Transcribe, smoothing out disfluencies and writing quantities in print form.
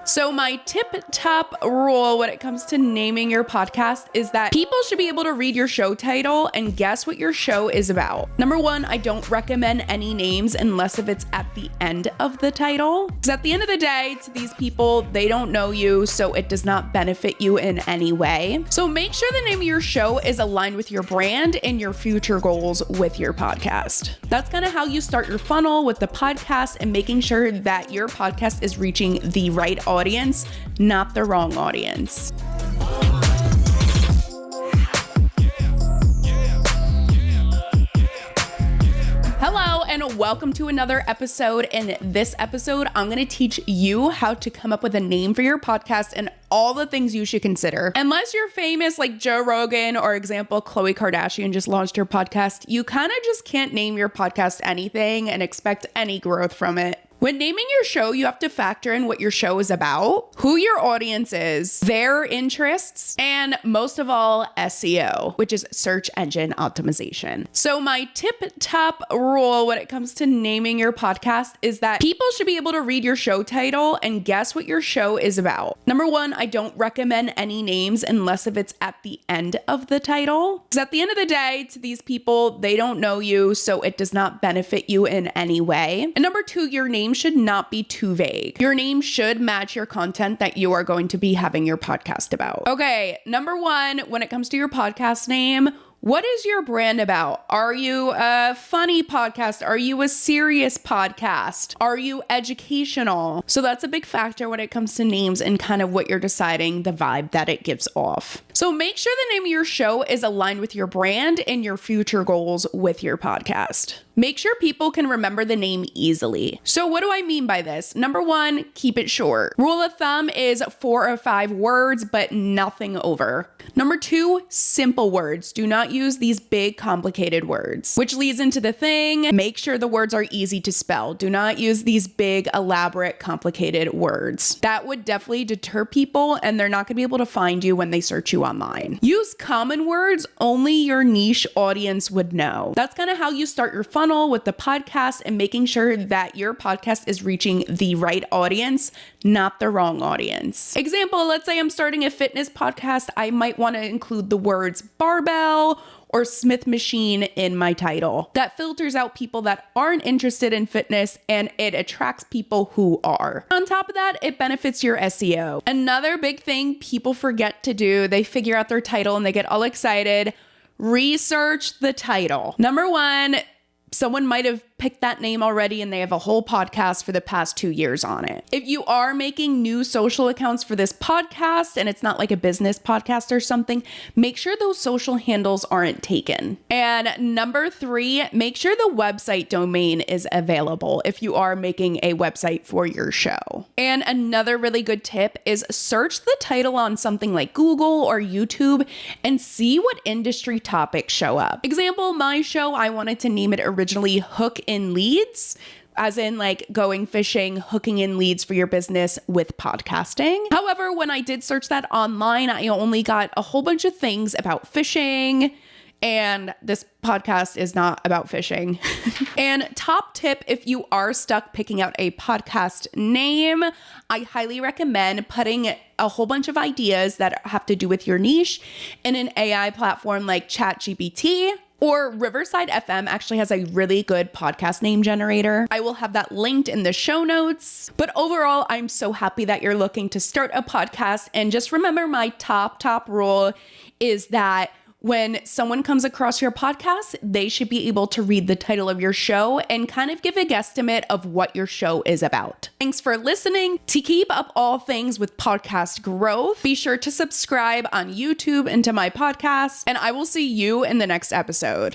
So my top rule when it comes to naming your podcast is that people should be able to read your show title and guess what your show is about. Number one, I don't recommend any names unless if it's at the end of the title. Because at the end of the day, to these people, they don't know you, so it does not benefit you in any way. So make sure the name of your show is aligned with your brand and your future goals with your podcast. That's kind of how you start your funnel with the podcast and making sure that your podcast is reaching the right audience, not the wrong audience. Hello and welcome to another episode. In this episode, I'm going to teach you how to come up with a name for your podcast and all the things you should consider. Unless you're famous like Joe Rogan or example, Khloe Kardashian just launched her podcast, you kind of just can't name your podcast anything and expect any growth from it. When naming your show, you have to factor in what your show is about, who your audience is, their interests, and most of all, SEO, which is search engine optimization. So my top rule when it comes to naming your podcast is that people should be able to read your show title and guess what your show is about. Number one, I don't recommend any names unless if it's at the end of the title. Because at the end of the day, to these people, they don't know you, so it does not benefit you in any way. And number two, your name should not be too vague. Your name should match your content that you are going to be having your podcast about. Okay, number one, when it comes to your podcast name, what is your brand about? Are you a funny podcast? Are you a serious podcast? Are you educational? So that's a big factor when it comes to names and kind of what you're deciding the vibe that it gives off. So make sure the name of your show is aligned with your brand and your future goals with your podcast. Make sure people can remember the name easily. So what do I mean by this? Number one, keep it short. Rule of thumb is 4 or 5 words, but nothing over. Number two, simple words. Do not use these big, complicated words, which leads into the thing. Make sure the words are easy to spell. Do not use these big, elaborate, complicated words. That would definitely deter people and they're not gonna be able to find you when they search you online. Use common words only your niche audience would know. That's kind of how you start your funnel with the podcast and making sure that your podcast is reaching the right audience, not the wrong audience. Example, let's say I'm starting a fitness podcast. I might want to include the words barbell or Smith machine in my title. That filters out people that aren't interested in fitness and it attracts people who are. On top of that, it benefits your SEO. Another big thing people forget to do, they figure out their title and they get all excited. Research the title. Number one, someone might have picked that name already and they have a whole podcast for the past 2 years on it. If you are making new social accounts for this podcast and it's not like a business podcast or something, make sure those social handles aren't taken. And number 3, make sure the website domain is available if you are making a website for your show. And another really good tip is search the title on something like Google or YouTube and see what industry topics show up. Example, my show, I wanted to name it originally Hook in Leads, as in like going fishing, hooking in leads for your business with podcasting. However, when I did search that online, I only got a whole bunch of things about fishing, and this podcast is not about fishing. And top tip, if you are stuck picking out a podcast name, I highly recommend putting a whole bunch of ideas that have to do with your niche in an AI platform like ChatGPT. Or Riverside FM actually has a really good podcast name generator. I will have that linked in the show notes. But overall, I'm so happy that you're looking to start a podcast. And just remember my top rule is that when someone comes across your podcast, they should be able to read the title of your show and kind of give a guesstimate of what your show is about. Thanks for listening. To keep up all things with podcast growth, be sure to subscribe on YouTube and to my podcast, and I will see you in the next episode.